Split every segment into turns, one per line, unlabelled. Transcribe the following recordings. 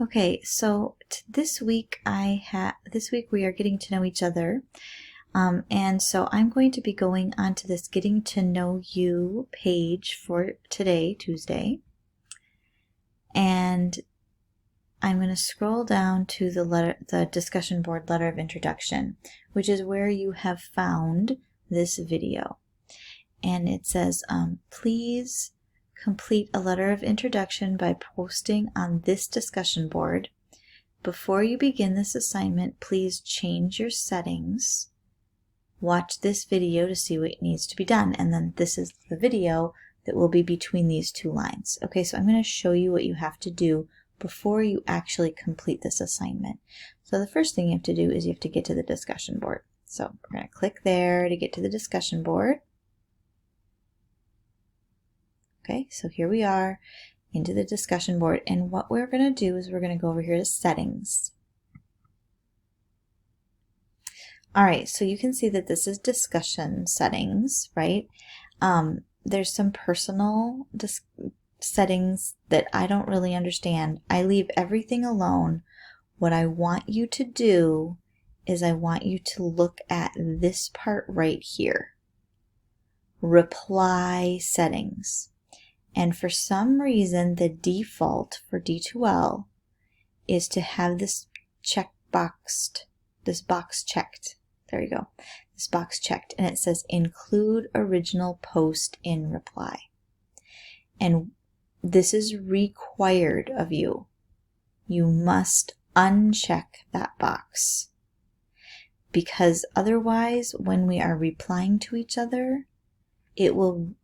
Okay, so this week we are getting to know each other, and so I'm going to be going onto this Getting to Know You page for today, Tuesday, and I'm going to scroll down to the discussion board letter of introduction, which is where you have found this video, and it says, please complete a letter of introduction by posting on this discussion board. Before you begin this assignment, please change your settings. Watch this video to see what needs to be done. And then this is the video that will be between these two lines. Okay, so I'm going to show you what you have to do before you actually complete this assignment. So the first thing you have to do is you have to get to the discussion board. So we're going to click there to get to the discussion board. Okay, so here we are into the discussion board, and what we're going to do is we're going to go over here to settings. All right, so you can see that this is discussion settings, right? There's some personal settings that I don't really understand. I leave everything alone. What I want you to do is I want you to look at this part right here. Reply settings. And for some reason, the default for D2L is to have this box checked. There you go. This box checked. And it says include original post in reply. And this is required of you. You must uncheck that box. Because otherwise, when we are replying to each other, it will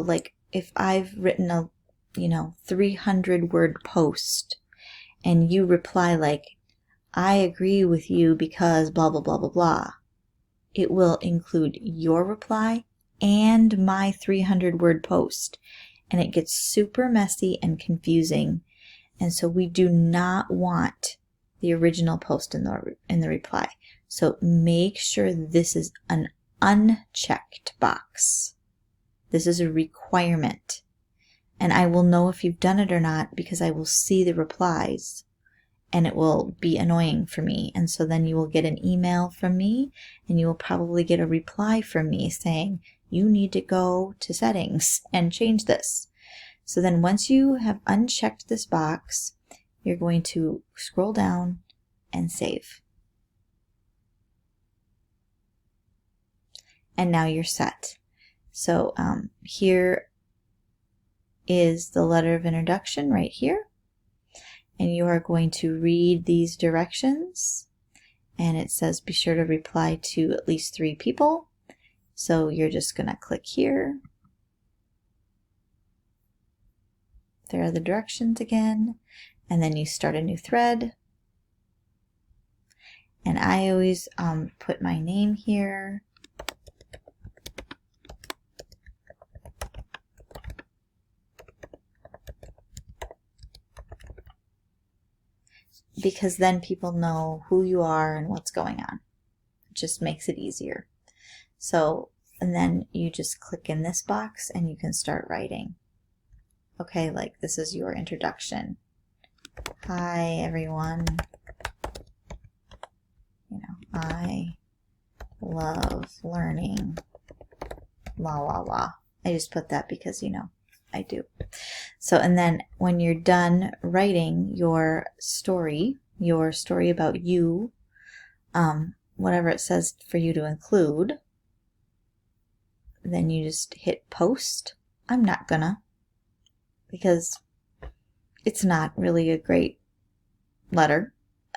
like, if I've written a 300 word post and you reply like, I agree with you because blah, blah, blah, blah, blah, it will include your reply and my 300 word post. And it gets super messy and confusing. And so we do not want the original post in the reply. So make sure this is an unchecked box. This is a requirement, and I will know if you've done it or not because I will see the replies, and it will be annoying for me. And so then you will get an email from me, and you will probably get a reply from me saying, you need to go to settings and change this. So then once you have unchecked this box, you're going to scroll down and save. And now you're set. So here is the letter of introduction right here. And you are going to read these directions. And it says be sure to reply to at least 3 people. So you're just going to click here. There are the directions again. And then you start a new thread. And I always put my name here. Because then people know who you are and what's going on. It just makes it easier. So, and then you just click in this box and you can start writing. Okay, like this is your introduction. Hi everyone. I love learning. La la la. I just put that because I do. So, and then when you're done writing your story about you, whatever it says for you to include, then you just hit post. I'm not gonna, because it's not really a great letter.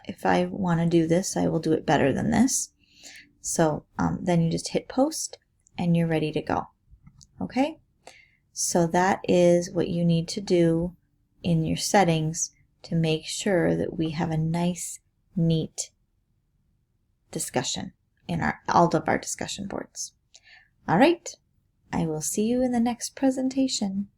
If I want to do this, I will do it better than this. So then you just hit post and you're ready to go. Okay? So that is what you need to do in your settings to make sure that we have a nice, neat discussion in all of our discussion boards. All right, I will see you in the next presentation.